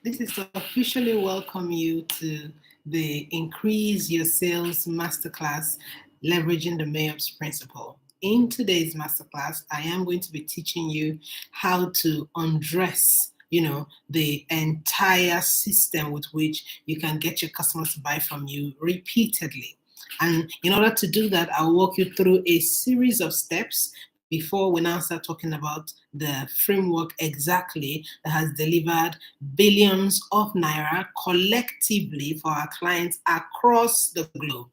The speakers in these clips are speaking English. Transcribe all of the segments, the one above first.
This is to officially welcome you to the Increase Your Sales Masterclass, leveraging the Maopes principle. In today's masterclass, I am going to be teaching you how to undress, the entire system with which you can get your customers to buy from you repeatedly. And in order to do that, I'll walk you through a series of steps before we now start talking about the framework exactly that has delivered billions of naira collectively for our clients across the globe.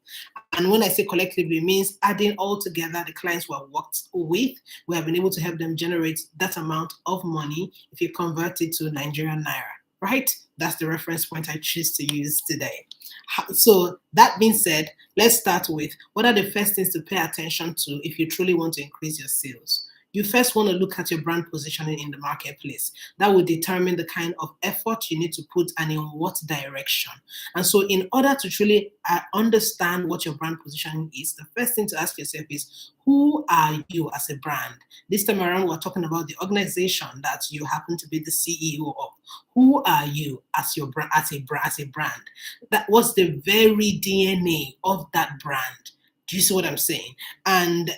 And when I say collectively, it means adding all together the clients we have worked with, we have been able to help them generate that amount of money if you convert it to Nigerian naira, right? That's the reference point I choose to use today. So that being said, let's start with what are the first things to pay attention to if you truly want to increase your sales. You first want to look at your brand positioning in the marketplace. That will determine the kind of effort you need to put and in what direction. And so, in order to truly understand what your brand positioning is, the first thing to ask yourself is, who are you as a brand? This time around, we're talking about the organization that you happen to be the CEO of. Who are you as your brand, as a brand? That was the very DNA of that brand. Do you see what I'm saying? And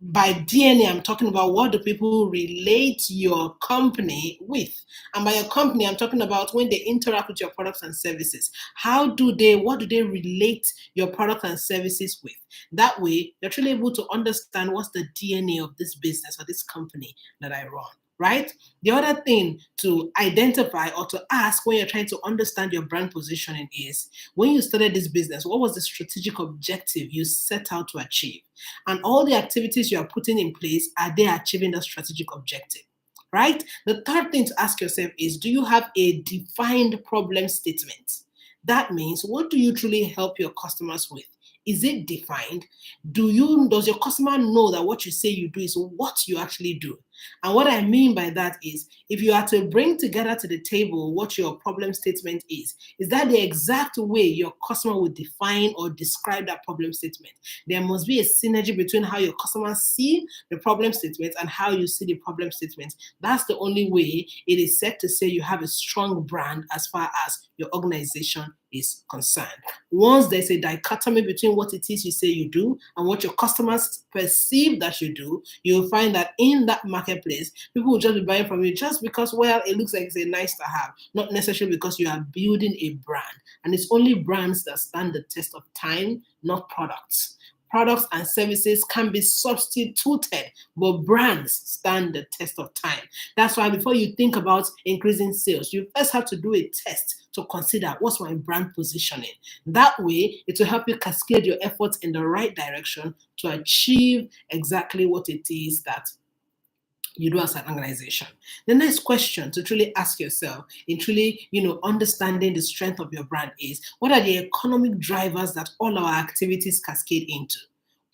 by DNA, I'm talking about what do people relate your company with. And by your company, I'm talking about when they interact with your products and services. What do they relate your products and services with? That way, you're truly able to understand what's the DNA of this business or this company that I run. Right? The other thing to identify or to ask when you're trying to understand your brand positioning is, when you started this business, what was the strategic objective you set out to achieve? And all the activities you are putting in place, are they achieving that strategic objective? Right? The third thing to ask yourself is, do you have a defined problem statement? That means, what do you truly help your customers with? Is it defined? Does your customer know that what you say you do is what you actually do? And what I mean by that is, if you are to bring together to the table what your problem statement is that the exact way your customer would define or describe that problem statement? There must be a synergy between how your customers see the problem statement and how you see the problem statement. That's the only way it is said to say you have a strong brand as far as your organization is concerned. Once there's a dichotomy between what it is you say you do and what your customers perceive that you do, you'll find that in that marketplace, people will just be buying from you just because, well, it looks like it's a nice to have, not necessarily because you are building a brand. And it's only brands that stand the test of time, not products. Products and services can be substituted, but brands stand the test of time. That's why before you think about increasing sales, you first have to do a test to consider, what's my brand positioning. That way, it will help you cascade your efforts in the right direction to achieve exactly what it is that you do as an organization. The next question to truly ask yourself in truly, understanding the strength of your brand is, what are the economic drivers that all our activities cascade into?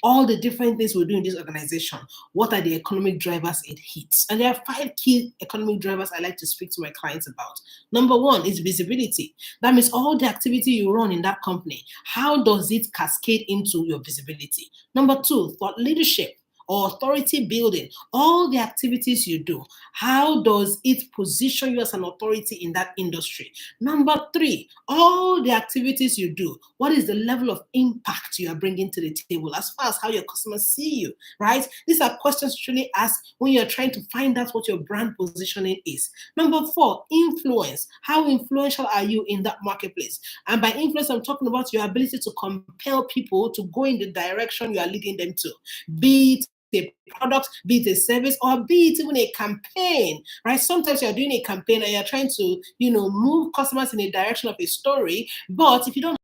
All the different things we do in this organization, what are the economic drivers it hits? And there are 5 key economic drivers I like to speak to my clients about. Number one is visibility. That means all the activity you run in that company, how does it cascade into your visibility? Number two, thought leadership or authority building. All the activities you do, how does it position you as an authority in that industry? Number three, all the activities you do, what is the level of impact you are bringing to the table as far as how your customers see you, right? These are questions to really ask when you're trying to find out what your brand positioning is. Number four, influence. How influential are you in that marketplace? And by influence, I'm talking about your ability to compel people to go in the direction you are leading them to, be it a product, be it a service, or be it even a campaign, right? Sometimes you're doing a campaign and you're trying to, move customers in a direction of a story, but if you don't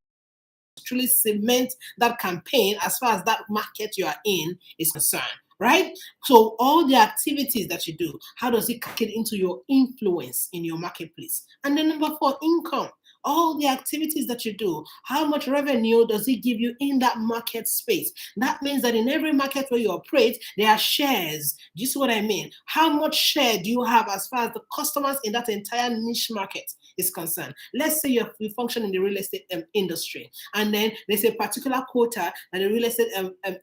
truly cement that campaign as far as that market you are in is concerned, right? So all the activities that you do, how does it get into your influence in your marketplace? And then number four, income. All the activities that you do, how much revenue does it give you in that market space? That means that in every market where you operate, there are shares. Do you see what I mean? How much share do you have as far as the customers in that entire niche market is concerned? Let's say you function in the real estate industry, and then there's a particular quota that the real estate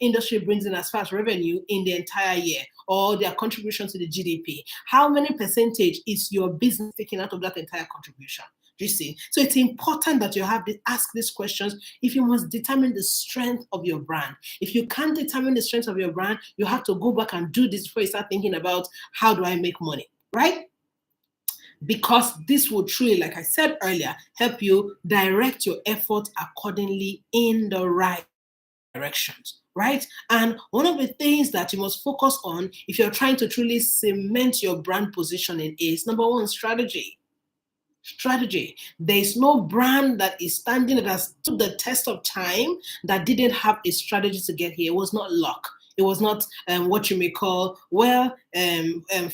industry brings in as far as revenue in the entire year, or their contribution to the GDP. How many percentage is your business taking out of that entire contribution? Do you see? So it's important that you have to ask these questions if you must determine the strength of your brand. If you can't determine the strength of your brand, you have to go back and do this before you start thinking about how do I make money, right? Because this will truly, like I said earlier, help you direct your effort accordingly in the right directions, right? And one of the things that you must focus on if you're trying to truly cement your brand positioning is number one, strategy. Strategy. There's no brand that is standing that has stood the test of time that didn't have a strategy to get here. It was not luck. It was not what you may call,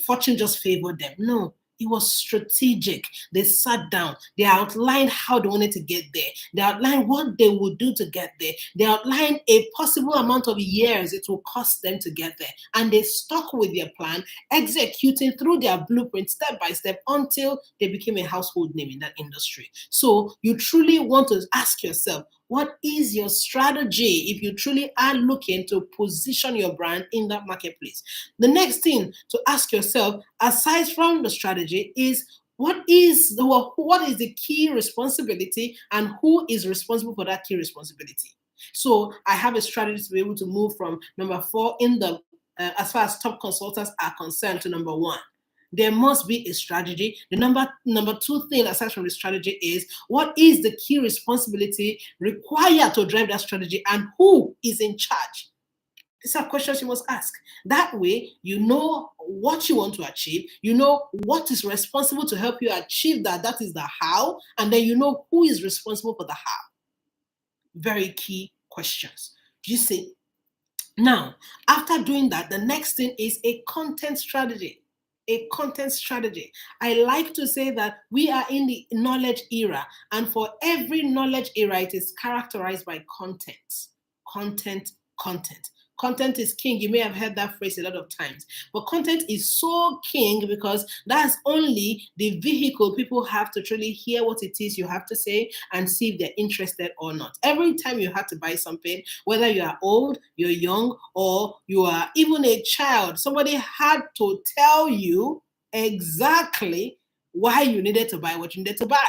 fortune just favored them. No, it was strategic. They sat down. They outlined how they wanted to get there. They outlined what they would do to get there. They outlined a possible amount of years it will cost them to get there. And they stuck with their plan, executing through their blueprint step by step until they became a household name in that industry. So you truly want to ask yourself, what is your strategy if you truly are looking to position your brand in that marketplace? The next thing to ask yourself, aside from the strategy, is what is the key responsibility and who is responsible for that key responsibility? So I have a strategy to be able to move from number 4 in the as far as top consultants are concerned to number 1. There must be a strategy. The number 2 thing aside from the strategy is what is the key responsibility required to drive that strategy and who is in charge? These are questions you must ask. That way, you know what you want to achieve. You know what is responsible to help you achieve that. That is the how. And then you know who is responsible for the how. Very key questions. Do you see? Now, after doing that, the next thing is a content strategy. A content strategy. I like to say that we are in the knowledge era, and for every knowledge era, it is characterized by content. Content, content. Content is king. You may have heard that phrase a lot of times. But content is so king because that's only the vehicle people have to truly hear what it is you have to say and see if they're interested or not. Every time you have to buy something, whether you are old, you're young, or you are even a child, somebody had to tell you exactly why you needed to buy what you needed to buy.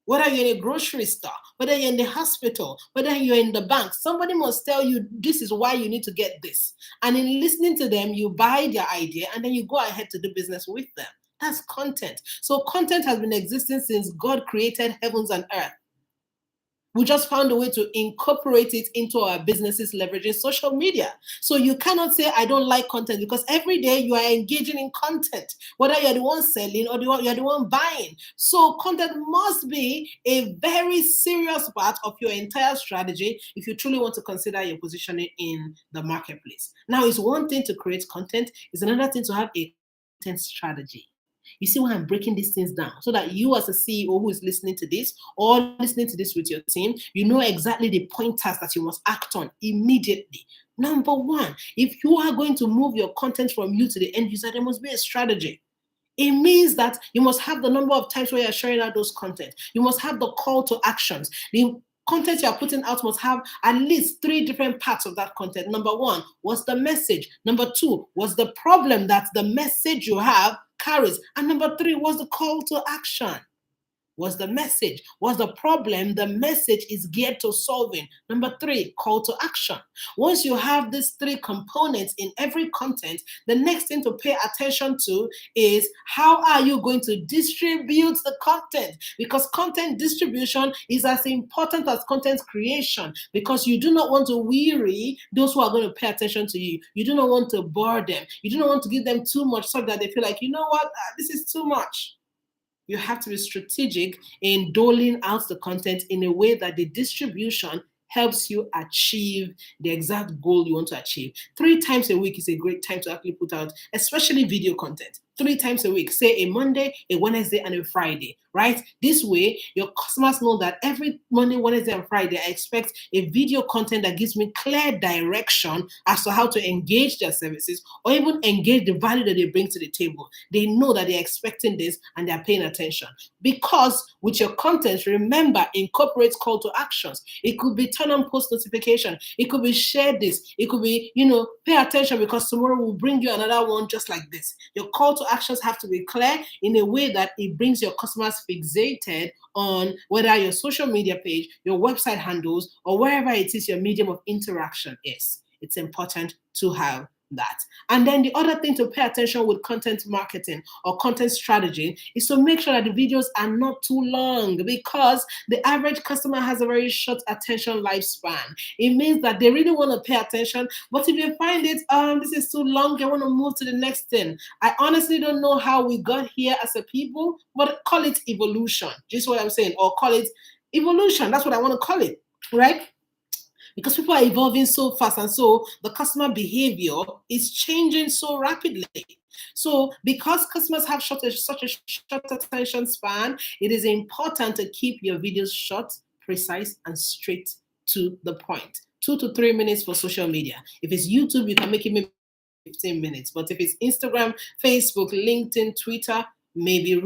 Whether you're in a grocery store, whether you're in the hospital, whether you're in the bank, somebody must tell you this is why you need to get this. And in listening to them, you buy their idea and then you go ahead to do business with them. That's content. So content has been existing since God created heavens and earth. We just found a way to incorporate it into our businesses leveraging social media. So you cannot say, I don't like content, because every day you are engaging in content, whether you're the one selling or you're the one buying. So content must be a very serious part of your entire strategy if you truly want to consider your positioning in the marketplace. Now, it's one thing to create content, it's another thing to have a content strategy. You see why I'm breaking these things down so that you as a CEO who is listening to this or listening to this with your team, you know exactly the pointers that you must act on immediately. Number 1, if you are going to move your content from you to the end user, there must be a strategy. It means that you must have the number of times where you're sharing out those content. You must have the call to actions. The content you're putting out must have at least 3 different parts of that content. Number 1, what's the message? Number 2, what's the problem that the message you have carries? And number 3, what's the call to action? What's the message? What's the problem the message is geared to solving? Number 3, call to action. Once you have these 3 components in every content, the next thing to pay attention to is how are you going to distribute the content? Because content distribution is as important as content creation, because you do not want to weary those who are going to pay attention to you. You do not want to bore them. You do not want to give them too much so that they feel like, you know what, this is too much. You have to be strategic in doling out the content in a way that the distribution helps you achieve the exact goal you want to achieve. 3 times a week is a great time to actually put out, especially video content. 3 times a week, say a Monday, a Wednesday, and a Friday, right? This way, your customers know that every Monday, Wednesday, and Friday, I expect a video content that gives me clear direction as to how to engage their services or even engage the value that they bring to the table. They know that they're expecting this and they're paying attention. Because with your content, remember, incorporate call to actions. It could be turn on post notification. It could be share this. It could be, pay attention because tomorrow we'll bring you another one just like this. Your call to to actions have to be clear in a way that it brings your customers fixated on whether your social media page, your website handles, or wherever it is your medium of interaction is. It's important to have that. And then the other thing to pay attention with content marketing or content strategy is to make sure that the videos are not too long, because the average customer has a very short attention lifespan. It means that they really want to pay attention, but if you find it, this is too long, they want to move to the next thing. I honestly don't know how we got here as a people, but call it evolution. Just what I'm saying, or call it evolution. That's what I want to call it, right? Because people are evolving so fast, and so the customer behavior is changing so rapidly. So because customers have such a short attention span, it is important to keep your videos short, precise, and straight to the point. 2 to 3 minutes for social media. If it's YouTube, you can make it maybe 15 minutes. But if it's Instagram, Facebook, LinkedIn, Twitter, maybe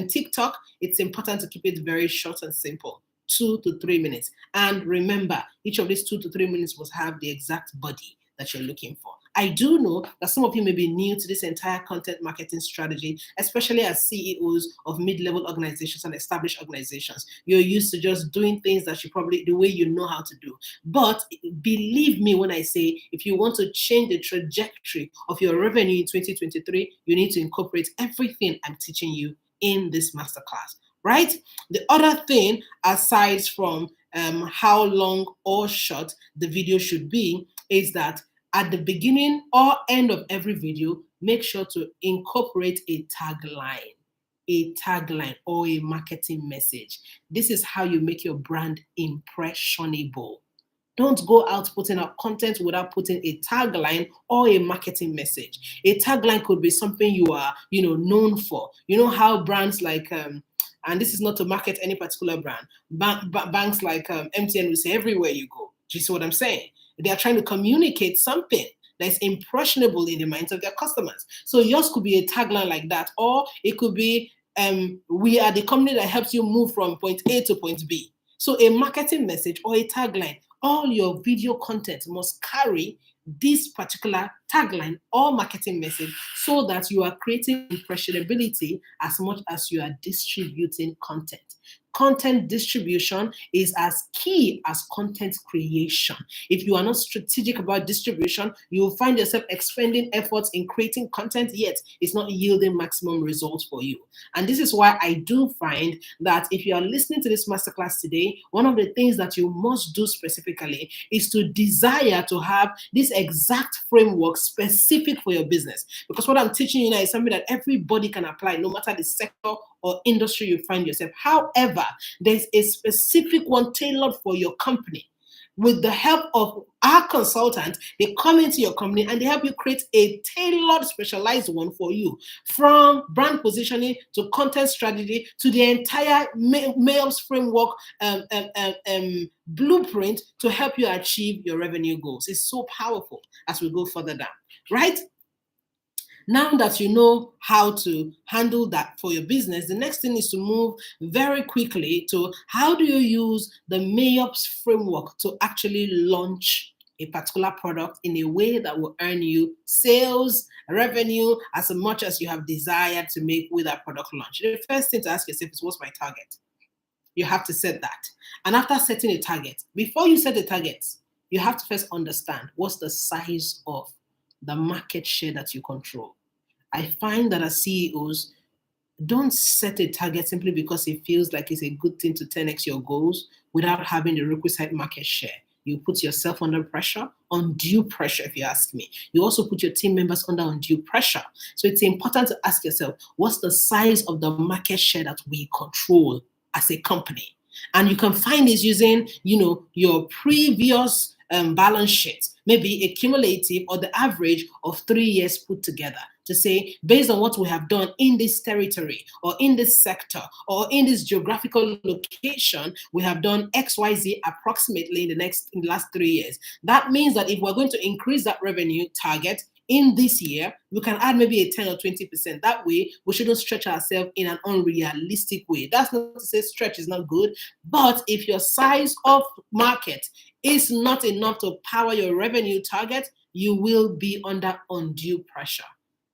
TikTok, it's important to keep it very short and simple. 2 to 3 minutes. And remember, each of these 2 to 3 minutes must have the exact body that you're looking for. I do know that some of you may be new to this entire content marketing strategy, especially as CEOs of mid-level organizations and established organizations. You're used to just doing things that you probably, the way you know how to do. But believe me when I say, if you want to change the trajectory of your revenue in 2023, you need to incorporate everything I'm teaching you in this masterclass. Right? The other thing, aside from how long or short the video should be, is that at the beginning or end of every video, make sure to incorporate a tagline or a marketing message. This is how you make your brand impressionable. Don't go out putting out content without putting a tagline or a marketing message. A tagline could be something you are, known for. You know how brands like and this is not to market any particular brand. Banks like MTN will say everywhere you go. Do you see what I'm saying? They are trying to communicate something that's impressionable in the minds of their customers. So yours could be a tagline like that, or it could be, we are the company that helps you move from point A to point B. So a marketing message or a tagline, all your video content must carry this particular tagline or marketing message so that you are creating impressionability as much as you are distributing content. Content distribution is as key as content creation. If you are not strategic about distribution, you will find yourself expending efforts in creating content, yet it's not yielding maximum results for you. And this is why I do find that if you are listening to this masterclass today, one of the things that you must do specifically is to desire to have this exact framework specific for your business. Because what I'm teaching you now is something that everybody can apply, no matter the sector or industry you find yourself. However, there's a specific one tailored for your company. With the help of our consultant, they come into your company and they help you create a tailored, specialized one for you, from brand positioning to content strategy to the entire Maopes framework blueprint to help you achieve your revenue goals. It's so powerful as we go further down, right? Now that you know how to handle that for your business, the next thing is to move very quickly to how do you use the Maopes framework to actually launch a particular product in a way that will earn you sales, revenue, as much as you have desired to make with that product launch. The first thing to ask yourself is, what's my target? You have to set that. And after setting a target, before you set the targets, you have to first understand what's the size of the market share that you control. I find that as CEOs, don't set a target simply because it feels like it's a good thing to 10x your goals without having the requisite market share. You put yourself under pressure, undue pressure, if you ask me. You also put your team members under undue pressure. So it's important to ask yourself, what's the size of the market share that we control as a company? And you can find this using, your previous balance sheet, maybe a cumulative or the average of 3 years put together, to say, based on what we have done in this territory or in this sector or in this geographical location, we have done XYZ approximately in the last 3 years. That means that if we're going to increase that revenue target in this year, we can add maybe a 10 or 20%. That way, we shouldn't stretch ourselves in an unrealistic way. That's not to say stretch is not good, but if your size of market is not enough to power your revenue target, you will be under undue pressure.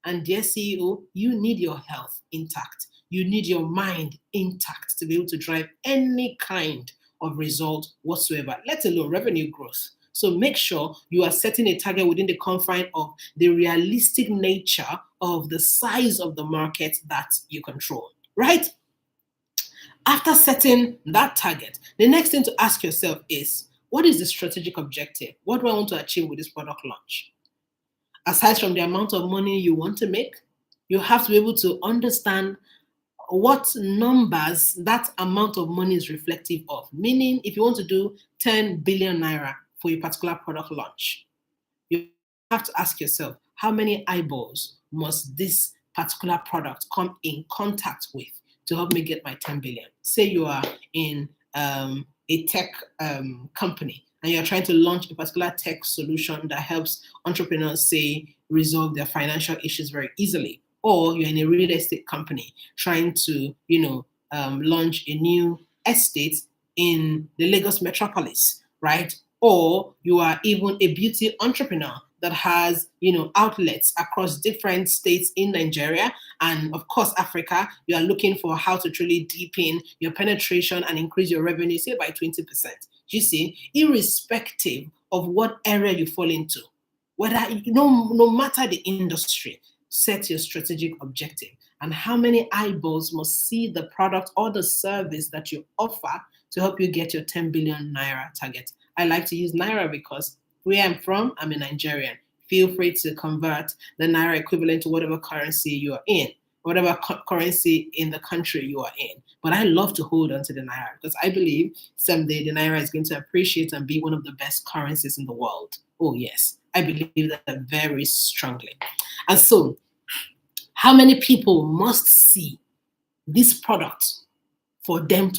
And dear CEO, you need your health intact. You need your mind intact to be able to drive any kind of result whatsoever, let alone revenue growth. So make sure you are setting a target within the confine of the realistic nature of the size of the market that you control, right? After setting that target, the next thing to ask yourself is, what is the strategic objective? What do I want to achieve with this product launch? Aside from the amount of money you want to make, you have to be able to understand what numbers that amount of money is reflective of. Meaning, if you want to do 10 billion naira for a particular product launch, you have to ask yourself, how many eyeballs must this particular product come in contact with to help me get my 10 billion? Say you are in a tech company and you're trying to launch a particular tech solution that helps entrepreneurs, say, resolve their financial issues very easily. Or you're in a real estate company trying to, launch a new estate in the Lagos metropolis, right? Or you are even a beauty entrepreneur that has outlets across different states in Nigeria and of course Africa. You are looking for how to truly deepen your penetration and increase your revenue, say by 20%. You see, irrespective of what area you fall into, whether no matter the industry, set your strategic objective and how many eyeballs must see the product or the service that you offer to help you get your 10 billion naira target. I like to use naira because where I'm from, I'm a Nigerian. Feel free to convert the naira equivalent to whatever currency you are in, whatever currency in the country you are in. But I love to hold on to the naira because I believe someday the naira is going to appreciate and be one of the best currencies in the world. Oh, yes, I believe that very strongly. And so, how many people must see this product for you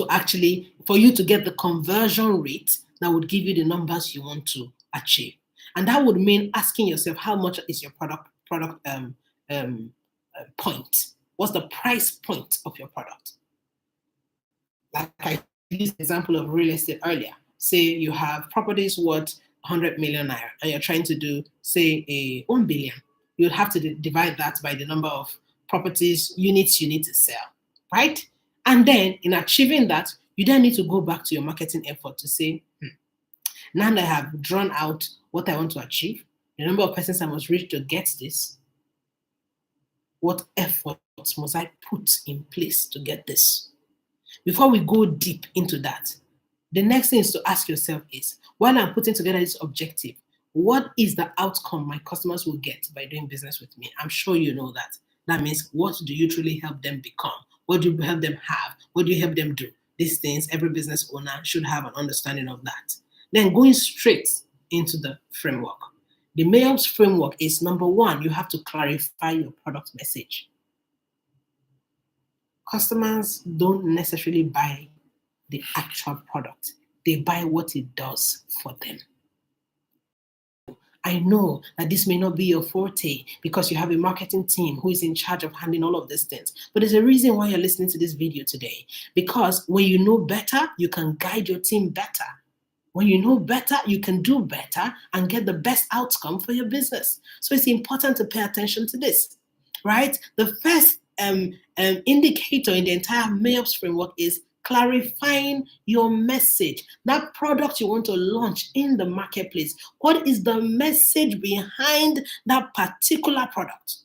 to get the conversion rate that would give you the numbers you want to achieve? And that would mean asking yourself, how much is your point? What's the price point of your product? Like I used the example of real estate earlier. Say you have properties worth 100 million naira and you're trying to do, say, a 1 billion. You'd have to divide that by the number of properties, units you need to sell, right? And then in achieving that, you then need to go back to your marketing effort to say, now that I have drawn out what I want to achieve, the number of persons I must reach to get this, what efforts must I put in place to get this? Before we go deep into that, the next thing is to ask yourself is, while I'm putting together this objective, what is the outcome my customers will get by doing business with me? I'm sure you know that. That means, what do you truly help them become? What do you help them have? What do you help them do? These things, every business owner should have an understanding of that. Then going straight into the framework. The Maopes framework is, number one, you have to clarify your product message. Customers don't necessarily buy the actual product. They buy what it does for them. I know that this may not be your forte because you have a marketing team who is in charge of handling all of these things. But there's a reason why you're listening to this video today. Because when you know better, you can guide your team better. When you know better, you can do better and get the best outcome for your business. So it's important to pay attention to this, right? The first indicator in the entire Maopes framework is clarifying your message. That product you want to launch in the marketplace, what is the message behind that particular product?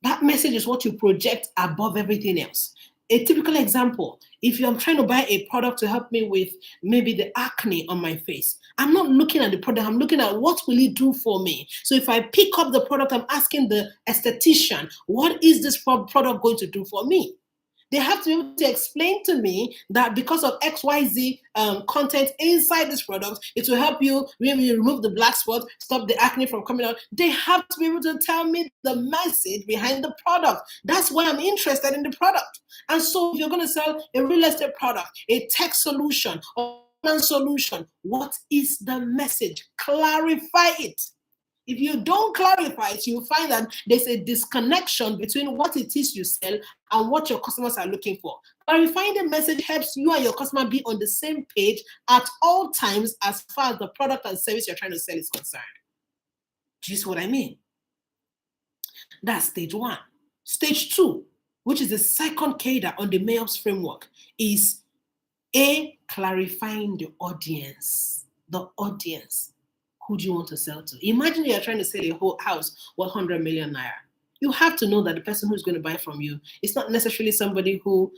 That message is what you project above everything else. A typical example, if I'm trying to buy a product to help me with maybe the acne on my face, I'm not looking at the product, I'm looking at what will it do for me. So if I pick up the product, I'm asking the esthetician, what is this product going to do for me? They have to be able to explain to me that because of XYZ content inside this product, it will help you maybe remove the black spot, stop the acne from coming out. They have to be able to tell me the message behind the product. That's why I'm interested in the product. And so if you're going to sell a real estate product, a tech solution, or a solution, what is the message? Clarify it. If you don't clarify it, you'll find that there's a disconnection between what it is you sell and what your customers are looking for. Clarifying the message helps you and your customer be on the same page at all times as far as the product and service you're trying to sell is concerned. Do you see what I mean? That's stage one. Stage two, which is the second cadre on the Maopes framework, is clarifying the audience. The audience. Who do you want to sell to? Imagine you're trying to sell a whole house worth 100 million naira. You have to know that the person who's going to buy from you is not necessarily somebody who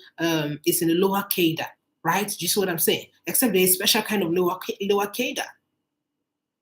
is in a lower cadre, right? Do you see what I'm saying? Except there's a special kind of lower cadre.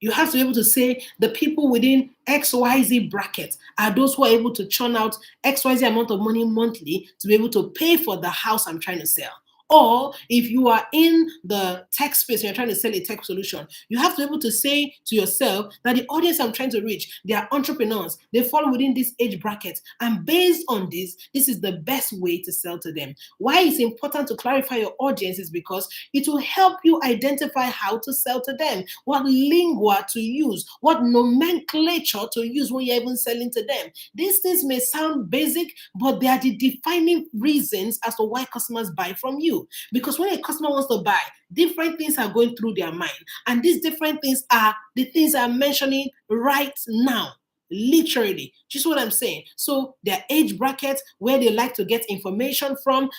You have to be able to say the people within XYZ bracket are those who are able to churn out XYZ amount of money monthly to be able to pay for the house I'm trying to sell. Or if you are in the tech space and you're trying to sell a tech solution, you have to be able to say to yourself that the audience I'm trying to reach, they are entrepreneurs, they fall within this age bracket. And based on this is the best way to sell to them. Why it's important to clarify your audience is because it will help you identify how to sell to them, what lingua to use, what nomenclature to use when you're even selling to them. These things may sound basic, but they are the defining reasons as to why customers buy from you. Because when a customer wants to buy, different things are going through their mind. And these different things are the things I'm mentioning right now. Literally, just what I'm saying. So their age brackets, where they like to get information from,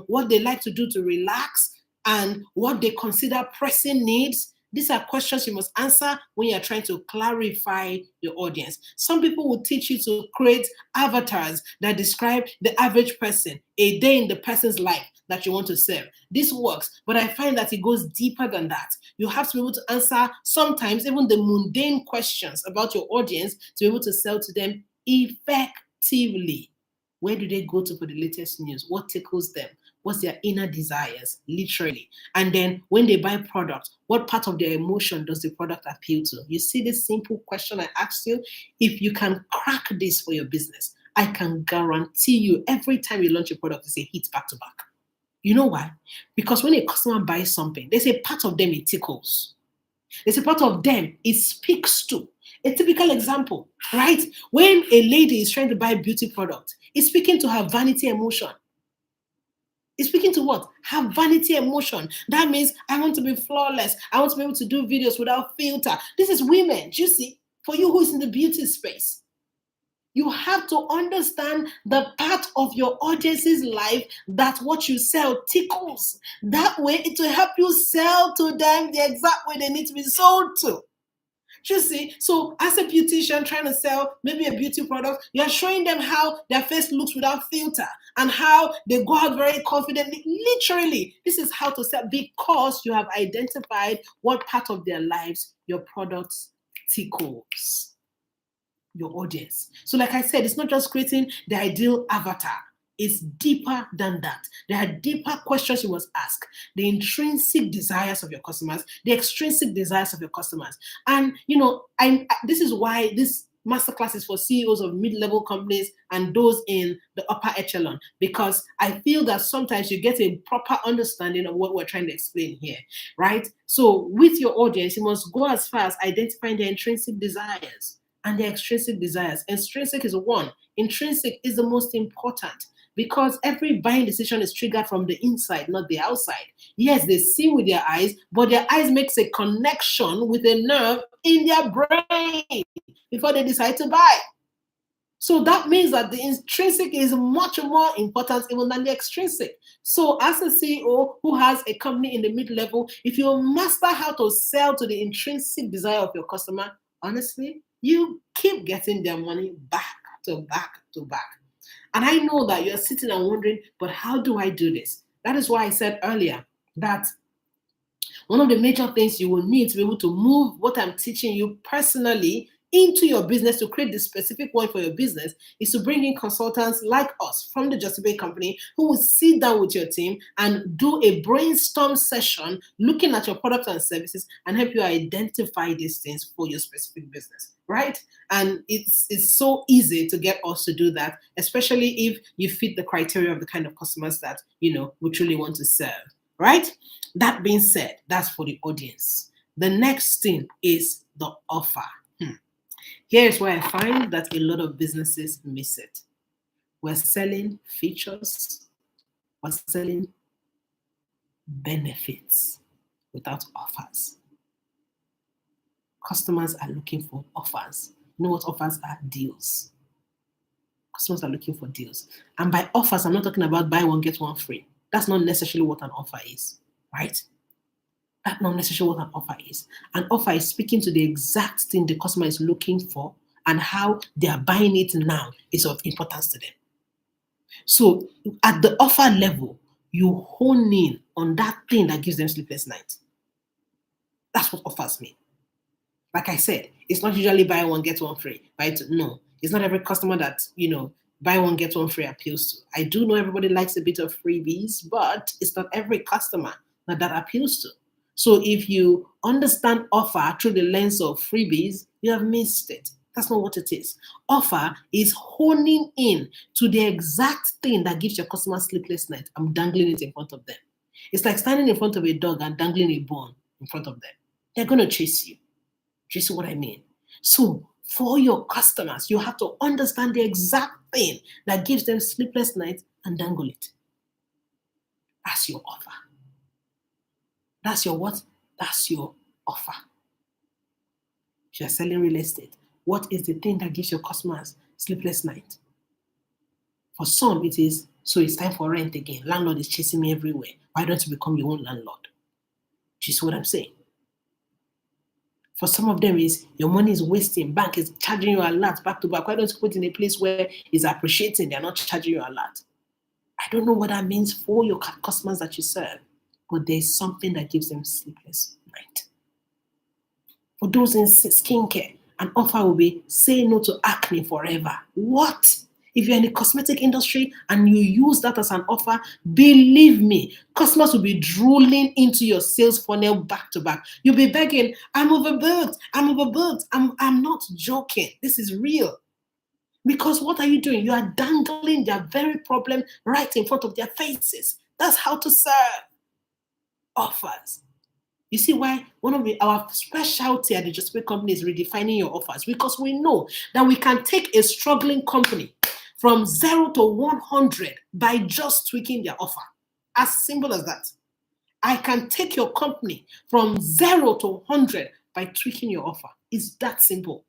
what they like to do to relax, and what they consider pressing needs. These are questions you must answer when you're trying to clarify your audience. Some people will teach you to create avatars that describe the average person, a day in the person's life that you want to serve. This works, but I find that it goes deeper than that. You have to be able to answer sometimes even the mundane questions about your audience to be able to sell to them effectively. Where do they go to for the latest news? What tickles them? What's their inner desires, literally? And then when they buy product, what part of their emotion does the product appeal to? You see this simple question I asked you? If you can crack this for your business, I can guarantee you every time you launch a product, it's a hit back to back. You know why? Because when a customer buys something, there's a part of them it tickles. There's a part of them it speaks to. A typical example, right? When a lady is trying to buy a beauty product, it's speaking to her vanity emotion. It's speaking to what? Her vanity emotion. That means I want to be flawless. I want to be able to do videos without filter. This is women, you see, for you who is in the beauty space. You have to understand the part of your audience's life that what you sell tickles. That way it will help you sell to them the exact way they need to be sold to. You see, so as a beautician trying to sell maybe a beauty product, you're showing them how their face looks without filter and how they go out very confidently. Literally, this is how to sell because you have identified what part of their lives your products tickles. Your audience. So like I said, it's not just creating the ideal avatar. It's deeper than that. There are deeper questions you must ask. The intrinsic desires of your customers, the extrinsic desires of your customers. And, this is why this masterclass is for CEOs of mid-level companies and those in the upper echelon, because I feel that sometimes you get a proper understanding of what we're trying to explain here, right? So with your audience, you must go as far as identifying their intrinsic desires and their extrinsic desires. Extrinsic is one. Intrinsic is the most important because every buying decision is triggered from the inside, not the outside. Yes, they see with their eyes, but their eyes makes a connection with a nerve in their brain before they decide to buy. So that means that the intrinsic is much more important even than the extrinsic. So as a CEO who has a company in the mid-level, if you master how to sell to the intrinsic desire of your customer, honestly, you keep getting their money back to back to back. And I know that you're sitting and wondering, but how do I do this? That is why I said earlier that one of the major things you will need to be able to move what I'm teaching you personally into your business to create the specific one for your business is to bring in consultants like us from the Just Bay company who will sit down with your team and do a brainstorm session looking at your products and services and help you identify these things for your specific business, right? And it's so easy to get us to do that, especially if you fit the criteria of the kind of customers that, we truly want to serve, right? That being said, that's for the audience. The next thing is the offer. Here's where I find that a lot of businesses miss it. We're selling features, we're selling benefits without offers. Customers are looking for offers. You know what offers are? Deals. Customers are looking for deals. And by offers, I'm not talking about buy one, get one free. That's not necessarily what an offer is, right? That's not necessarily what an offer is. An offer is speaking to the exact thing the customer is looking for, and how they are buying it now is of importance to them. So at the offer level, you hone in on that thing that gives them sleepless nights. That's what offers mean. Like I said, it's not usually buy one, get one free. No, it's not every customer that, buy one, get one free appeals to. I do know everybody likes a bit of freebies, but it's not every customer that appeals to. So if you understand offer through the lens of freebies, you have missed it. That's not what it is. Offer is honing in to the exact thing that gives your customer sleepless night. I'm dangling it in front of them. It's like standing in front of a dog and dangling a bone in front of them. They're going to chase you. Do you see what I mean? So for your customers, you have to understand the exact thing that gives them sleepless nights and dangle it. That's your offer. That's your what? That's your offer. If you're selling real estate, what is the thing that gives your customers sleepless night? For some, it is, so it's time for rent again. Landlord is chasing me everywhere. Why don't you become your own landlord? Do you see what I'm saying? For some of them, is your money is wasting. Bank is charging you a lot back to back. Why don't you put it in a place where it's appreciating? They're not charging you a lot. I don't know what that means for your customers that you serve, but there's something that gives them sleepless night. For those in skincare, an offer will be say no to acne forever. What? If you're in the cosmetic industry and you use that as an offer, believe me, customers will be drooling into your sales funnel back to back. You'll be begging, I'm overbooked. I'm not joking. This is real. Because what are you doing? You are dangling their very problem right in front of their faces. That's how to serve offers. You see why one of our specialty at the Just Pay company is redefining your offers, because we know that we can take a struggling company from 0 to 100 by just tweaking their offer. As simple as that. I can take your company from 0 to 100 by tweaking your offer. It's that simple.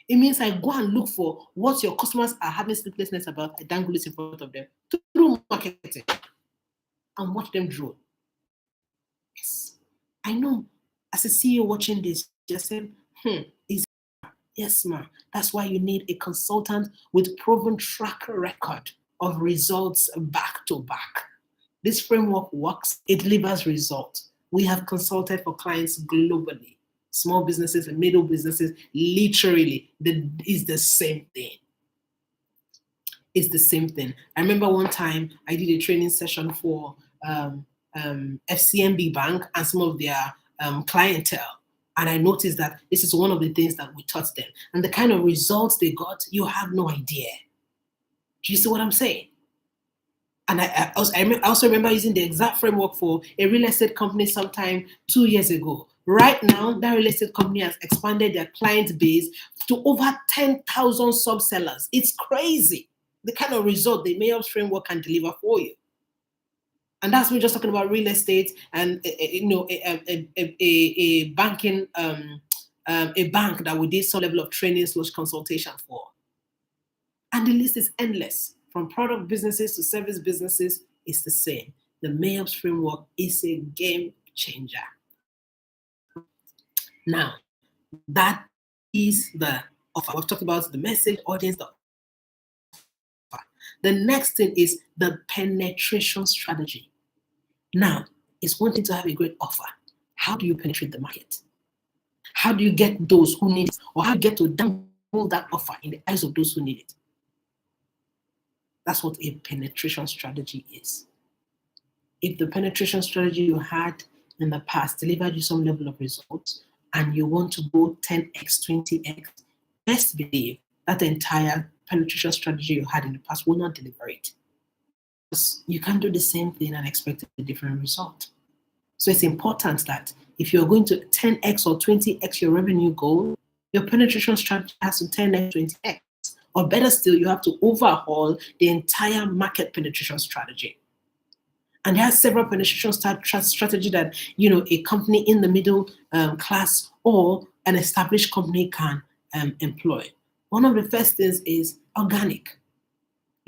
It means I go and look for what your customers are having sleeplessness about. I dangle it in front of them through marketing and watch them drool. Yes. I know as a CEO watching this, you're saying, yes, ma'am. That's why you need a consultant with proven track record of results back to back. This framework works, it delivers results. We have consulted for clients globally, small businesses and middle businesses, literally, it's the same thing. It's the same thing. I remember one time I did a training session for FCMB Bank and some of their clientele. And I noticed that this is one of the things that we taught them. And the kind of results they got, you have no idea. Do you see what I'm saying? And I also remember using the exact framework for a real estate company sometime 2 years ago. Right now, that real estate company has expanded their client base to over 10,000 sub-sellers. It's crazy the kind of result the Maopes framework can deliver for you. And that's me just talking about real estate and a banking a bank that we did some level of training / consultation for. And the list is endless. From product businesses to service businesses, it's the same. The Maopes framework is a game changer. Now, that is the offer. We've talked about the message, audience, the offer. The next thing is the penetration strategy. Now, it's one thing to have a great offer. How do you penetrate the market? How do you get those who need it? Or how do you get to dangle that offer in the eyes of those who need it? That's what a penetration strategy is. If the penetration strategy you had in the past delivered you some level of results and you want to go 10x, 20x, best believe that the entire penetration strategy you had in the past will not deliver it. You can't do the same thing and expect a different result. So it's important that if you're going to 10x or 20x your revenue goal, your penetration strategy has to 10x, 20x. Or better still, you have to overhaul the entire market penetration strategy. And there are several penetration strategy that a company in the middle class or an established company can employ. One of the first things is Organic,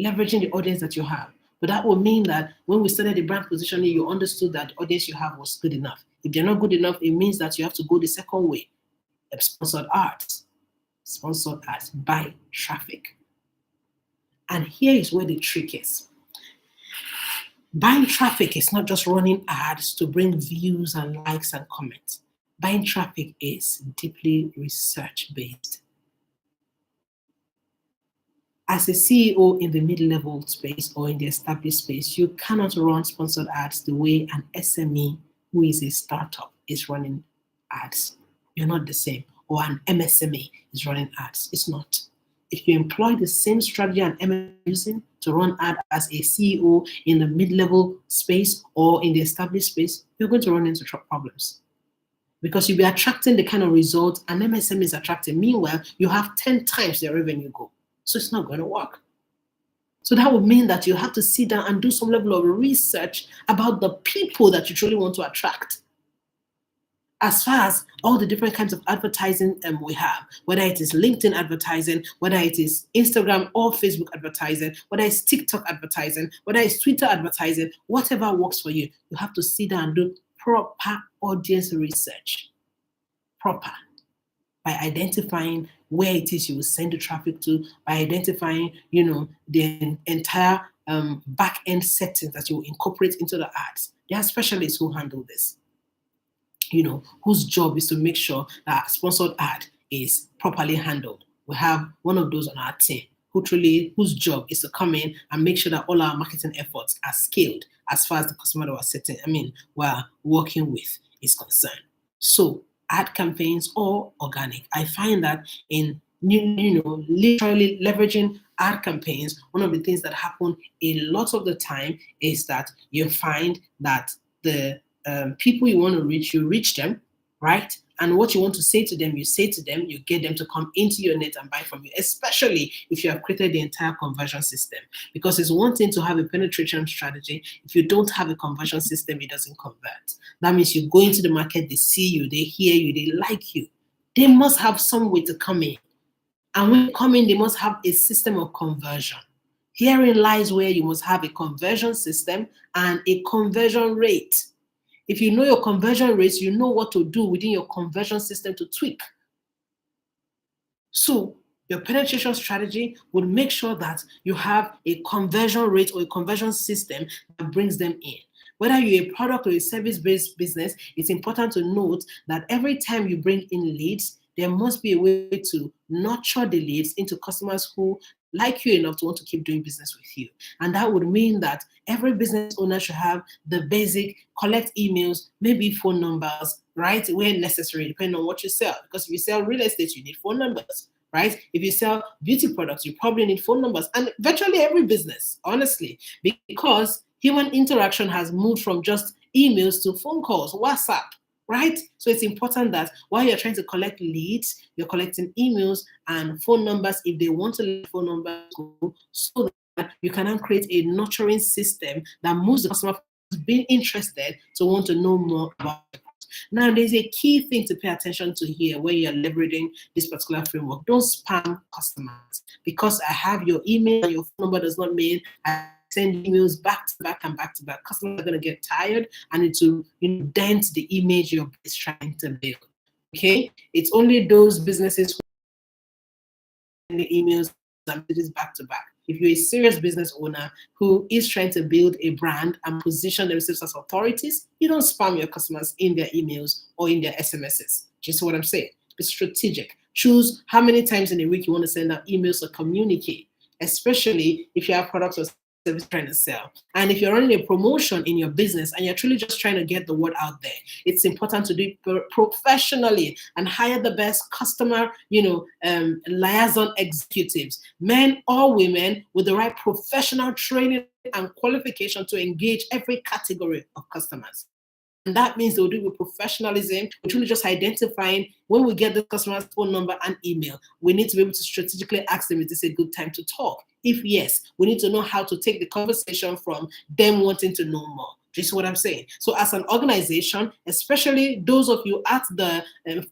leveraging the audience that you have. But that will mean that when we started the brand positioning, you understood that the audience you have was good enough. If they're not good enough, it means that you have to go the second way. Sponsored ads. Sponsored ads. Buy traffic. And here is where the trick is. Buying traffic is not just running ads to bring views and likes and comments. Buying traffic is deeply research-based. As a CEO in the mid-level space or in the established space, you cannot run sponsored ads the way an SME who is a startup is running ads. You're not the same. Or an MSME is running ads. It's not. If you employ the same strategy an MSME is using to run ad as a CEO in the mid-level space or in the established space, you're going to run into problems. Because you'll be attracting the kind of results an MSME is attracting. Meanwhile, you have 10 times their revenue goal. So it's not going to work. So that would mean that you have to sit down and do some level of research about the people that you truly want to attract. As far as all the different kinds of advertising we have, whether it is LinkedIn advertising, whether it is Instagram or Facebook advertising, whether it's TikTok advertising, whether it's Twitter advertising, whatever works for you, you have to sit down and do proper audience research. Proper. By identifying where it is you will send the traffic to, by identifying, the entire back-end settings that you will incorporate into the ads. There are specialists who handle this, whose job is to make sure that a sponsored ad is properly handled. We have one of those on our team whose job is to come in and make sure that all our marketing efforts are scaled as far as the customer that we're working with is concerned. So ad campaigns or organic. I find that in literally leveraging ad campaigns, one of the things that happen a lot of the time is that you find that the people you want to reach, you reach them, right? And what you want to say to them, you say to them, you get them to come into your net and buy from you, especially if you have created the entire conversion system. Because it's one thing to have a penetration strategy. If you don't have a conversion system, it doesn't convert. That means you go into the market, they see you, they hear you, they like you. They must have some way to come in. And when they come in, they must have a system of conversion. Herein lies where you must have a conversion system and a conversion rate. If you know your conversion rates, you know what to do within your conversion system to tweak. So your penetration strategy would make sure that you have a conversion rate or a conversion system that brings them in. Whether you're a product or a service-based business, it's important to note that every time you bring in leads, there must be a way to nurture the leads into customers who like you enough to want to keep doing business with you. And that would mean that every business owner should have the basic collect emails, maybe phone numbers, right, where necessary, depending on what you sell. Because if you sell real estate, you need phone numbers, right? If you sell beauty products, you probably need phone numbers. And virtually every business, honestly, because human interaction has moved from just emails to phone calls, WhatsApp, right? So it's important that while you're trying to collect leads, you're collecting emails and phone numbers if they want to let phone numbers go, so that you can then create a nurturing system that moves the customer from being interested to want to know more about it. Now, there's a key thing to pay attention to here when you're leveraging this particular framework. Don't spam customers. Because I have your email and your phone number does not mean I send emails back to back and back to back. Customers are going to get tired and it will dent the image you're trying to build. Okay? It's only those businesses who send the emails and messages back to back. If you're a serious business owner who is trying to build a brand and position themselves as authorities, you don't spam your customers in their emails or in their SMSs. Just what I'm saying. Be strategic. Choose how many times in a week you want to send out emails or communicate, especially if you have products or service trying to sell. And if you're running a promotion in your business and you're truly just trying to get the word out there, it's important to do it professionally and hire the best customer, liaison executives, men or women with the right professional training and qualification to engage every category of customers. And that means they'll do it with professionalism. We're truly just identifying when we get the customer's phone number and email, we need to be able to strategically ask them, is this a good time to talk? If yes, we need to know how to take the conversation from them wanting to know more. Do you see what I'm saying? So as an organization, especially those of you at the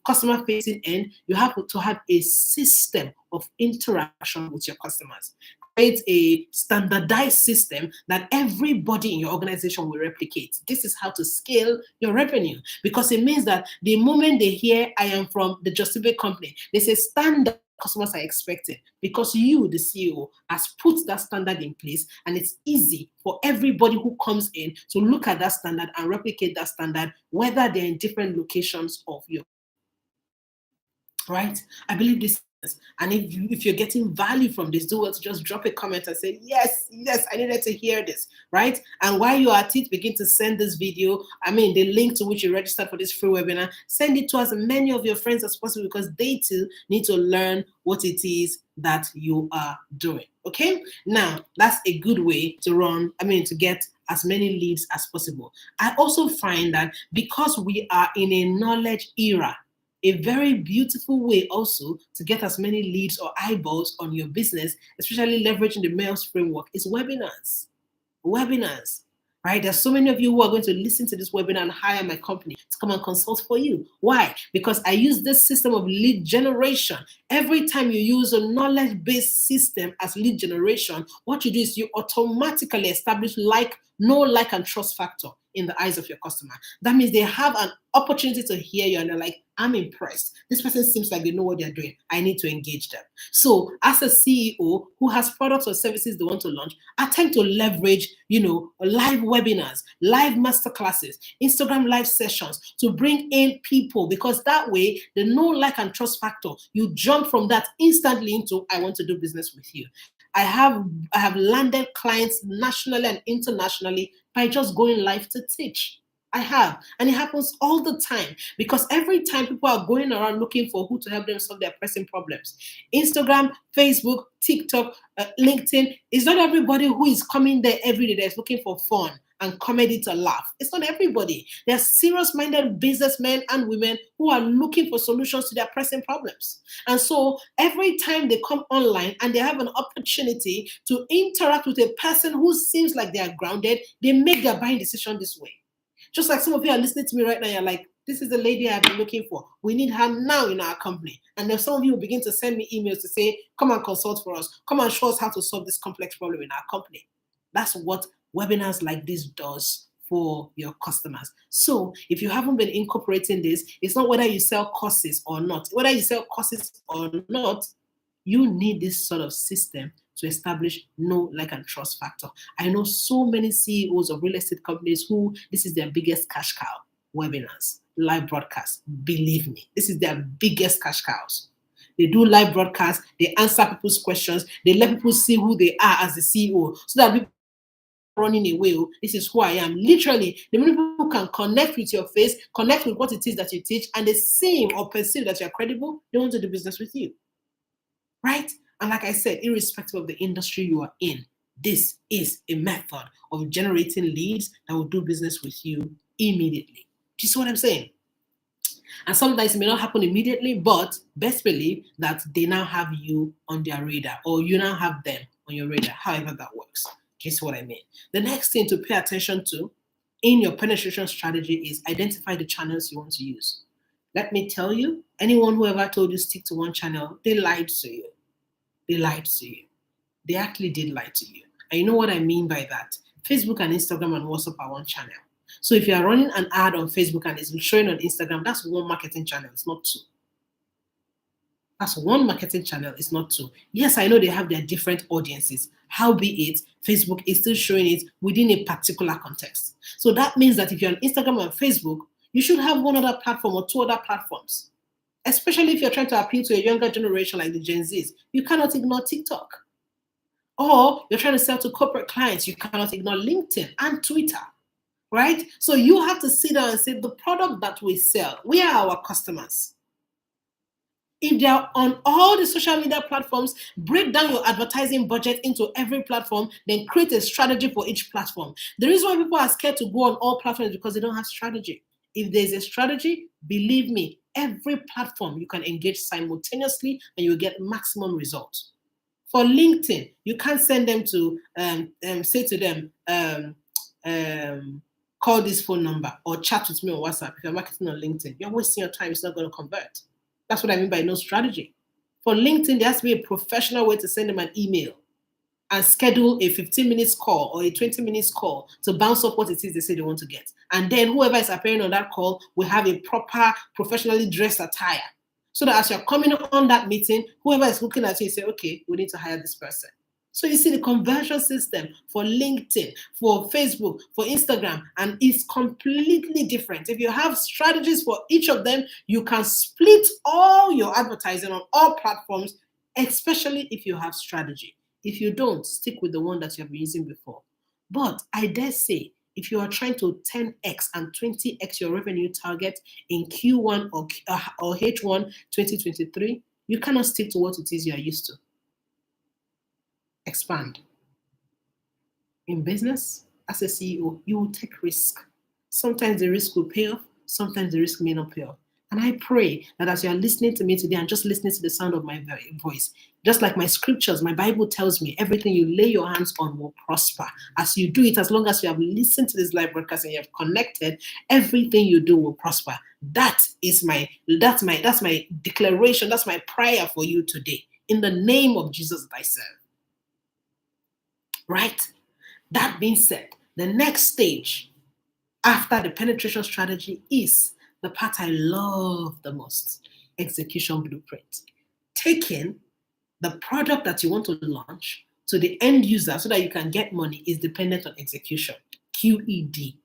customer facing end, you have to have a system of interaction with your customers. Create a standardized system that everybody in your organization will replicate. This is how to scale your revenue, because it means that the moment they hear I am from the Just company, they say standard customers are expecting, because you, the CEO, has put that standard in place, and it's easy for everybody who comes in to look at that standard and replicate that standard, whether they're in different locations of your, right? I believe this. And if you're getting value from this, do well to just drop a comment and say, yes, I needed to hear this, right? And while you are at it, begin to send this video, the link to which you registered for this free webinar, send it to as many of your friends as possible, because they too need to learn what it is that you are doing, okay? Now, that's a good way to get as many leads as possible. I also find that because we are in a knowledge era, a very beautiful way also to get as many leads or eyeballs on your business, especially leveraging the Maopes framework, is webinars. Webinars, right? There's so many of you who are going to listen to this webinar and hire my company to come and consult for you. Why? Because I use this system of lead generation. Every time you use a knowledge-based system as lead generation, what you do is you automatically establish know, like, and trust factor in the eyes of your customer. That means they have an opportunity to hear you and they're like, I'm impressed. This person seems like they know what they're doing. I need to engage them. So as a CEO who has products or services they want to launch, I tend to leverage, live webinars, live masterclasses, Instagram live sessions to bring in people, because that way the know, like, and trust factor, you jump from that instantly into I want to do business with you. I have landed clients nationally and internationally by just going live to teach. I have. And it happens all the time, because every time people are going around looking for who to help them solve their pressing problems. Instagram, Facebook, TikTok, LinkedIn, it's not everybody who is coming there every day that's looking for fun and comedy to laugh. It's not everybody. There are serious-minded businessmen and women who are looking for solutions to their pressing problems. And so every time they come online and they have an opportunity to interact with a person who seems like they are grounded, they make their buying decision this way. Just like some of you are listening to me right now, you're like, this is the lady I've been looking for. We need her now in our company. And then some of you will begin to send me emails to say, come and consult for us. Come and show us how to solve this complex problem in our company. That's what webinars like this does for your customers. So if you haven't been incorporating this, it's not whether you sell courses or not. Whether you sell courses or not, you need this sort of system to establish know, like, and trust factor. I know so many CEOs of real estate companies who this is their biggest cash cow: webinars, live broadcasts. Believe me, this is their biggest cash cows. They do live broadcasts, they answer people's questions, they let people see who they are as the CEO, so that people running away. This is who I am. Literally, the many people can connect with your face, connect with what it is that you teach, and they seem or perceive that you're credible, they want to do business with you. Right? And like I said, irrespective of the industry you are in, this is a method of generating leads that will do business with you immediately. Do you see what I'm saying? And sometimes it may not happen immediately, but best believe that they now have you on their radar, or you now have them on your radar, however that works. Do you see what I mean? The next thing to pay attention to in your penetration strategy is identify the channels you want to use. Let me tell you, anyone who ever told you stick to one channel, they lied to you. They lied to you. They actually did lie to you. And you know what I mean by that? Facebook and Instagram and WhatsApp are one channel. So if you are running an ad on Facebook and it's showing on Instagram, that's one marketing channel. It's not two. That's one marketing channel. It's not two. Yes, I know they have their different audiences. Howbeit, Facebook is still showing it within a particular context. So that means that if you're on Instagram and Facebook, you should have one other platform or two other platforms. Especially if you're trying to appeal to a younger generation like the Gen Zs, you cannot ignore TikTok. Or you're trying to sell to corporate clients, you cannot ignore LinkedIn and Twitter, right? So you have to sit down and say, the product that we sell, we are our customers. If they're on all the social media platforms, break down your advertising budget into every platform, then create a strategy for each platform. The reason why people are scared to go on all platforms is because they don't have strategy. If there's a strategy, believe me, every platform you can engage simultaneously and you'll get maximum results. For LinkedIn, you can't send them to say to them, call this phone number or chat with me on WhatsApp. If you're marketing on LinkedIn, you're wasting your time. It's not going to convert. That's what I mean by no strategy. For LinkedIn, there has to be a professional way to send them an email and schedule a 15 minutes call or a 20 minutes call to bounce up what it is they say they want to get. And then whoever is appearing on that call will have a proper, professionally dressed attire. So that as you're coming on that meeting, whoever is looking at you say, okay, we need to hire this person. So you see the conversion system for LinkedIn, for Facebook, for Instagram, and it's completely different. If you have strategies for each of them, you can split all your advertising on all platforms, especially if you have strategy. If you don't, stick with the one that you have been using before. But I dare say, if you are trying to 10x and 20x your revenue target in Q1 or H1 2023, you cannot stick to what it is you are used to. Expand. In business, as a CEO, you will take risk. Sometimes the risk will pay off, sometimes the risk may not pay off. And I pray that as you are listening to me today and just listening to the sound of my voice, just like my scriptures, my Bible tells me, everything you lay your hands on will prosper. As you do it, as long as you have listened to this live broadcast and you have connected, everything you do will prosper. That's my declaration. That's my prayer for you today. In the name of Jesus that I serve. Right? That being said, the next stage after the penetration strategy is the part I love the most, execution blueprint. Taking the product that you want to launch to the end user so that you can get money is dependent on execution, QED.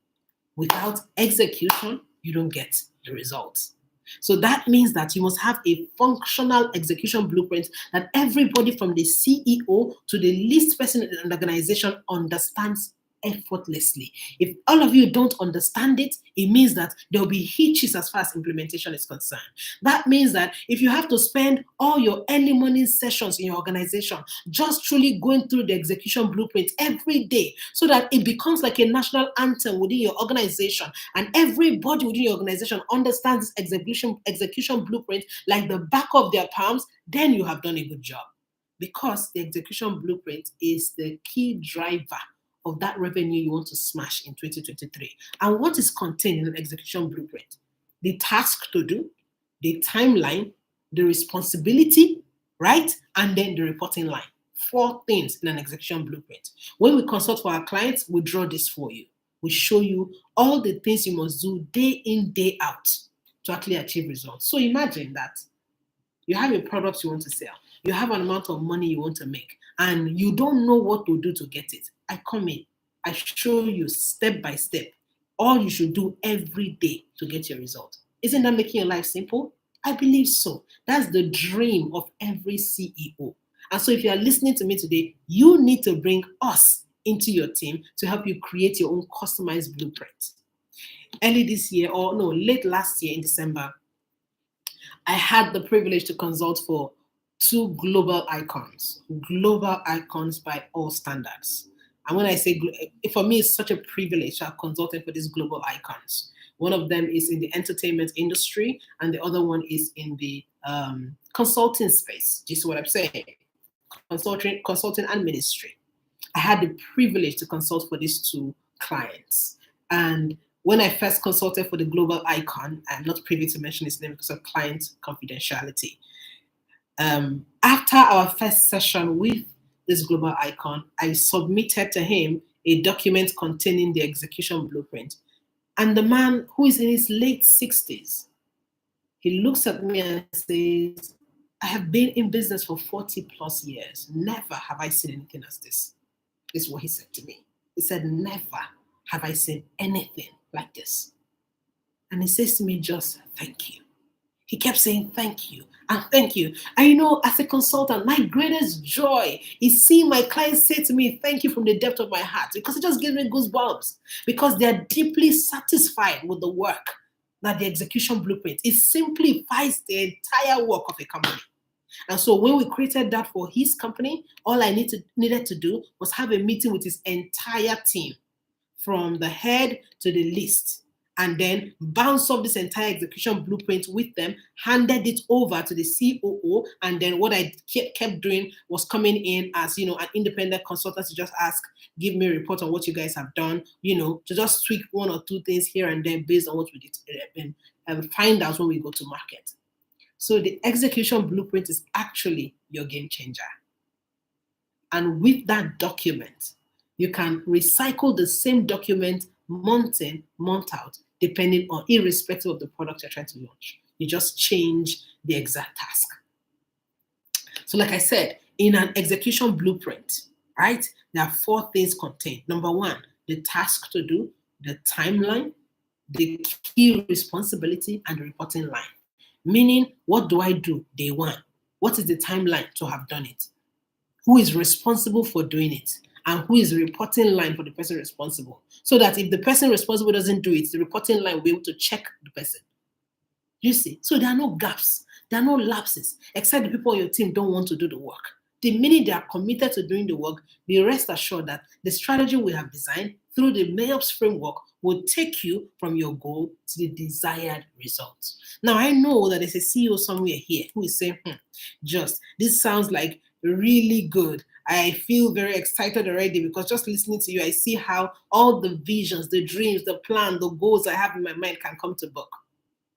Without execution, you don't get the results. So that means that you must have a functional execution blueprint that everybody from the CEO to the least person in an organization understands effortlessly. If all of you don't understand it, it means that there will be hitches as far as implementation is concerned. That means that if you have to spend all your early morning sessions in your organization just truly going through the execution blueprint every day so that it becomes like a national anthem within your organization and everybody within your organization understands this execution blueprint like the back of their palms, then you have done a good job. Because the execution blueprint is the key driver of that revenue you want to smash in 2023. And what is contained in an execution blueprint? The task to do, the timeline, the responsibility, right? And then the reporting line. 4 things in an execution blueprint. When we consult for our clients, we draw this for you. We show you all the things you must do day in, day out to actually achieve results. So imagine that you have a product you want to sell. You have an amount of money you want to make, and you don't know what to do to get it. I come in, I show you step by step all you should do every day to get your result. Isn't that making your life simple? I believe so. That's the dream of every CEO. And so if you are listening to me today, you need to bring us into your team to help you create your own customized blueprint. Early this year, or no, late last year in December, I had the privilege to consult for 2 global icons by all standards. And when I say, for me, it's such a privilege to have consulted for these global icons. One of them is in the entertainment industry, and the other one is in the consulting space. Do you see what I'm saying? Consulting and ministry. I had the privilege to consult for these 2 clients. And when I first consulted for the global icon, I'm not privy to mention his name because of client confidentiality. After our first session with this global icon, I submitted to him a document containing the execution blueprint. And the man, who is in his late 60s, he looks at me and says, I have been in business for 40 plus years. Never have I seen anything as this. This is what he said to me. He said, never have I seen anything like this. And he says to me, just thank you. He kept saying thank you and thank you. And you know, as a consultant, my greatest joy is seeing my clients say to me, thank you from the depth of my heart, because it just gives me goosebumps, because they're deeply satisfied with the work that the execution blueprint. It simplifies the entire work of a company. And so when we created that for his company, all I needed to do was have a meeting with his entire team, from the head to the least. and then bounce off this entire execution blueprint with them, handed it over to the COO, and then what I kept doing was coming in as, an independent consultant to just ask, give me a report on what you guys have done, to just tweak one or two things here and there based on what we did, and find out when we go to market. So the execution blueprint is actually your game changer. And with that document, you can recycle the same document month in, month out, depending on, irrespective of the product you're trying to launch. You just change the exact task. So like I said, in an execution blueprint, right, there are 4 things contained. Number 1, the task to do, the timeline, the key responsibility, and the reporting line. Meaning, what do I do day 1? What is the timeline to have done it? Who is responsible for doing it? And who is the reporting line for the person responsible? So that if the person responsible doesn't do it, the reporting line will be able to check the person. You see? So there are no gaps. There are no lapses, except the people on your team don't want to do the work. The minute they are committed to doing the work, be rest assured that the strategy we have designed through the Maopes framework will take you from your goal to the desired results. Now, I know that there's a CEO somewhere here who is saying, this sounds like really good. I feel very excited already because just listening to you, I see how all the visions, the dreams, the plan, the goals I have in my mind can come to book.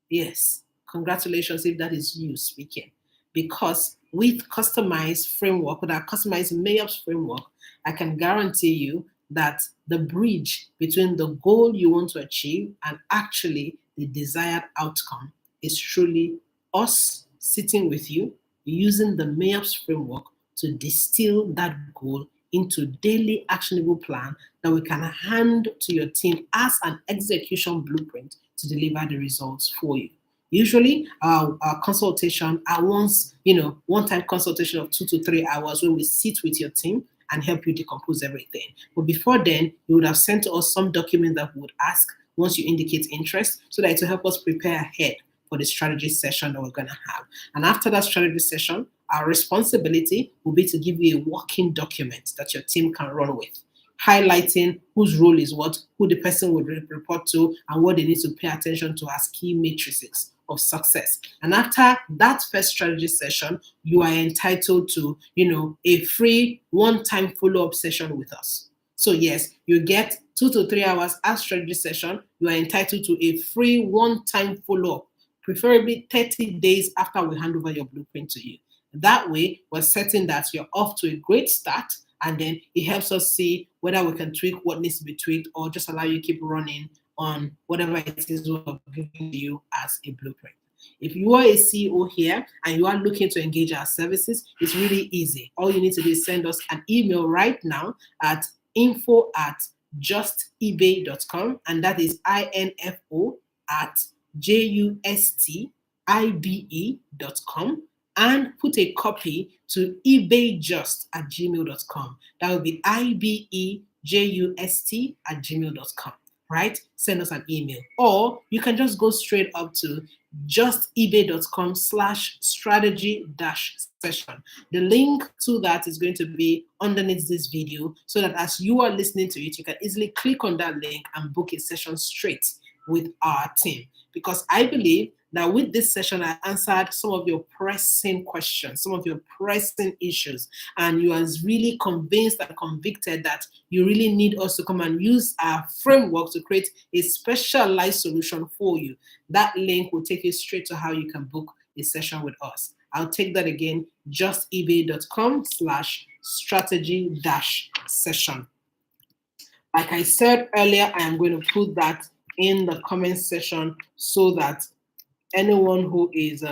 Yes, congratulations if that is you speaking. Because with customized framework, with our customized Maopes framework, I can guarantee you that the bridge between the goal you want to achieve and actually the desired outcome is truly us sitting with you, using the Maopes framework to distill that goal into daily actionable plan that we can hand to your team as an execution blueprint to deliver the results for you. Usually, our consultation are one-time consultation of 2 to 3 hours where we sit with your team and help you decompose everything. But before then, you would have sent to us some document that we would ask once you indicate interest so that it will help us prepare ahead for the strategy session that we're going to have. And after that strategy session, our responsibility will be to give you a working document that your team can run with, highlighting whose role is what, who the person would report to, and what they need to pay attention to as key matrices of success. And after that first strategy session, you are entitled to, a free one-time follow-up session with us. So yes, you get 2 to 3 hours at strategy session. You are entitled to a free one-time follow-up, preferably 30 days after we hand over your blueprint to you. That way, we're certain that you're off to a great start, and then it helps us see whether we can tweak what needs to be tweaked or just allow you to keep running on whatever it is we're giving you as a blueprint. If you are a CEO here and you are looking to engage our services, it's really easy. All you need to do is send us an email right now at info@justibe.com, and that is info@justibe.com, and put a copy to ebayjust@gmail.com. That will be ibejust@gmail.com, right? Send us an email. Or you can just go straight up to justebay.com/strategy-session. The link to that is going to be underneath this video so that as you are listening to it, you can easily click on that link and book a session straight with our team. Because I believe that with this session, I answered some of your pressing questions, some of your pressing issues, and you are really convinced and convicted that you really need us to come and use our framework to create a specialized solution for you. That link will take you straight to how you can book a session with us. I'll take that again, justebay.com/strategy-session. Like I said earlier, I am going to put that in the comment section so that anyone who is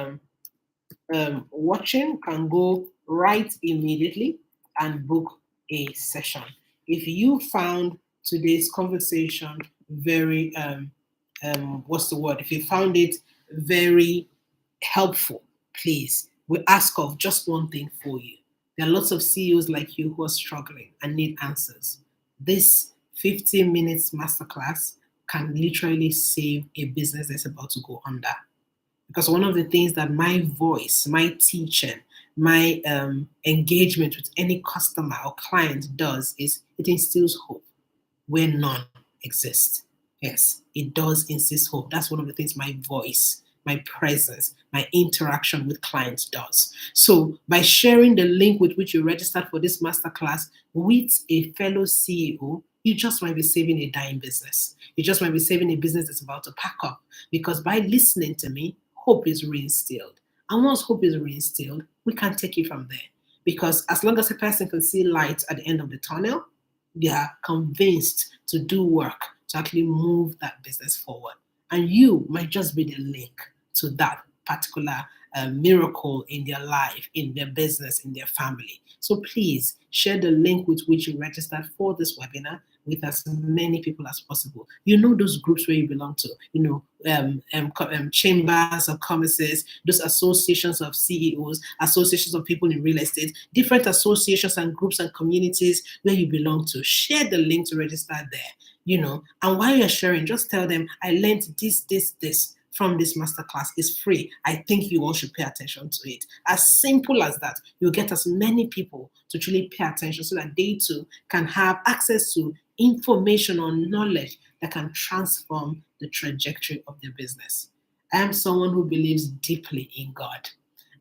watching can go right immediately and book a session. If you found today's conversation very, if you found it very helpful, please, we ask of just one thing for you. There are lots of CEOs like you who are struggling and need answers. This 15 minutes masterclass can literally save a business that's about to go under. Because one of the things that my voice, my teaching, my engagement with any customer or client does is it instills hope where none exist. Yes, it does insist hope. That's one of the things my voice, my presence, my interaction with clients does. So, by sharing the link with which you registered for this masterclass with a fellow CEO, you just might be saving a dying business. You just might be saving a business that's about to pack up. Because by listening to me, hope is reinstilled. And once hope is reinstilled, we can take it from there. Because as long as a person can see light at the end of the tunnel, they are convinced to do work to actually move that business forward. And you might just be the link to that particular miracle in their life, in their business, in their family. So please share the link with which you registered for this webinar with as many people as possible. You know those groups where you belong to, chambers of commerce, those associations of CEOs, associations of people in real estate, different associations and groups and communities where you belong to. Share the link to register there, and while you're sharing, just tell them, I learned this from this masterclass. Is free. I think you all should pay attention to it. As simple as that, you'll get as many people to truly pay attention so that they too can have access to information or knowledge that can transform the trajectory of their business. I am someone who believes deeply in God.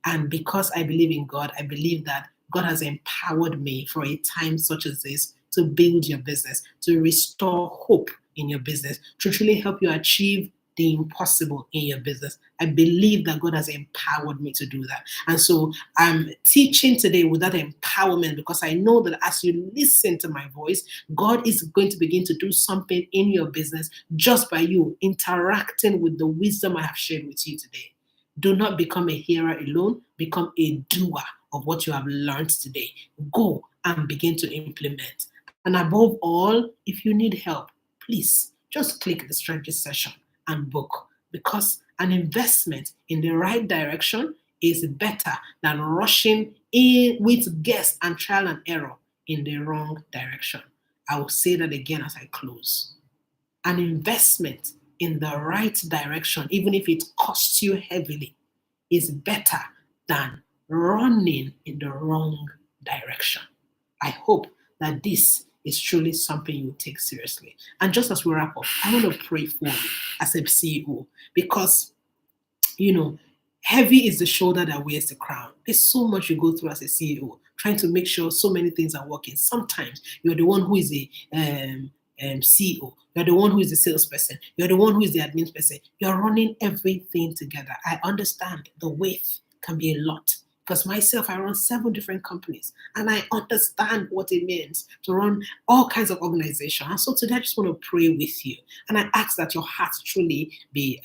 And because I believe in God, I believe that God has empowered me for a time such as this to build your business, to restore hope in your business, to truly help you achieve the impossible in your business. I believe that God has empowered me to do that. And so I'm teaching today with that empowerment because I know that as you listen to my voice, God is going to begin to do something in your business just by you interacting with the wisdom I have shared with you today. Do not become a hearer alone, become a doer of what you have learned today. Go and begin to implement. And above all, if you need help, please just click the strategy session and book, because an investment in the right direction is better than rushing in with guess and trial and error in the wrong direction. I will say that again as I close. An investment in the right direction, even if it costs you heavily, is better than running in the wrong direction. I hope that this is truly something you take seriously. And just as we wrap up, I want to pray for you as a CEO because, heavy is the shoulder that wears the crown. There's so much you go through as a CEO, trying to make sure so many things are working. Sometimes you're the one who is a CEO. You're the one who is the salesperson. You're the one who is the admin person. You're running everything together. I understand the weight can be a lot. Because myself, I run 7 different companies and I understand what it means to run all kinds of organizations. And so today I just want to pray with you. And I ask that your heart truly be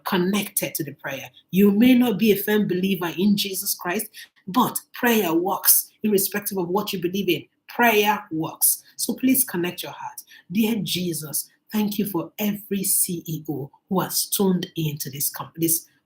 connected to the prayer. You may not be a firm believer in Jesus Christ, but prayer works irrespective of what you believe in. Prayer works. So please connect your heart. Dear Jesus, thank you for every CEO who has tuned into this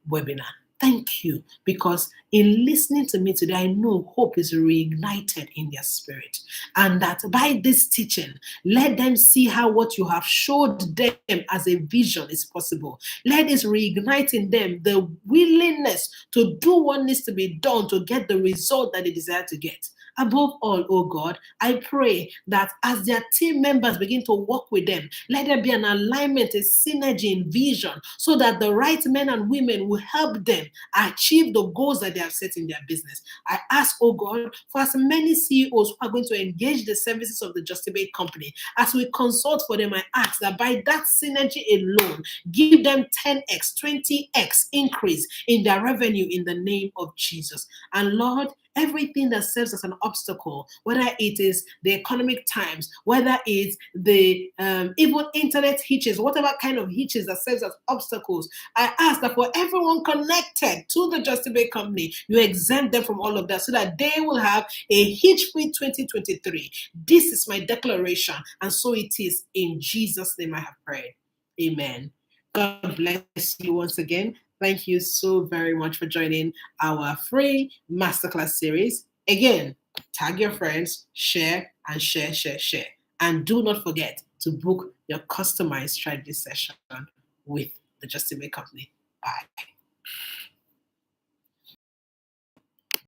webinar. Thank you, because in listening to me today, I know hope is reignited in their spirit. And that by this teaching, let them see how what you have showed them as a vision is possible. Let this reignite in them the willingness to do what needs to be done to get the result that they desire to get. Above all, oh God, I pray that as their team members begin to work with them, let there be an alignment, a synergy in vision, so that the right men and women will help them achieve the goals that they have set in their business. I ask, oh God, for as many CEOs who are going to engage the services of the Just Obey company, as we consult for them, I ask that by that synergy alone, give them 10x, 20x increase in their revenue in the name of Jesus. And Lord, everything that serves as an obstacle, whether it is the economic times, whether it's the even internet hitches, whatever kind of hitches that serves as obstacles, I ask that for everyone connected to the Just Obey company, you exempt them from all of that so that they will have a hitch-free 2023. This is my declaration, and so it is. In Jesus' name I have prayed. Amen. God bless you once again. Thank you so very much for joining our free masterclass series. Again, tag your friends, share, and share. And do not forget to book your customized strategy session with the Just Obey company. Bye.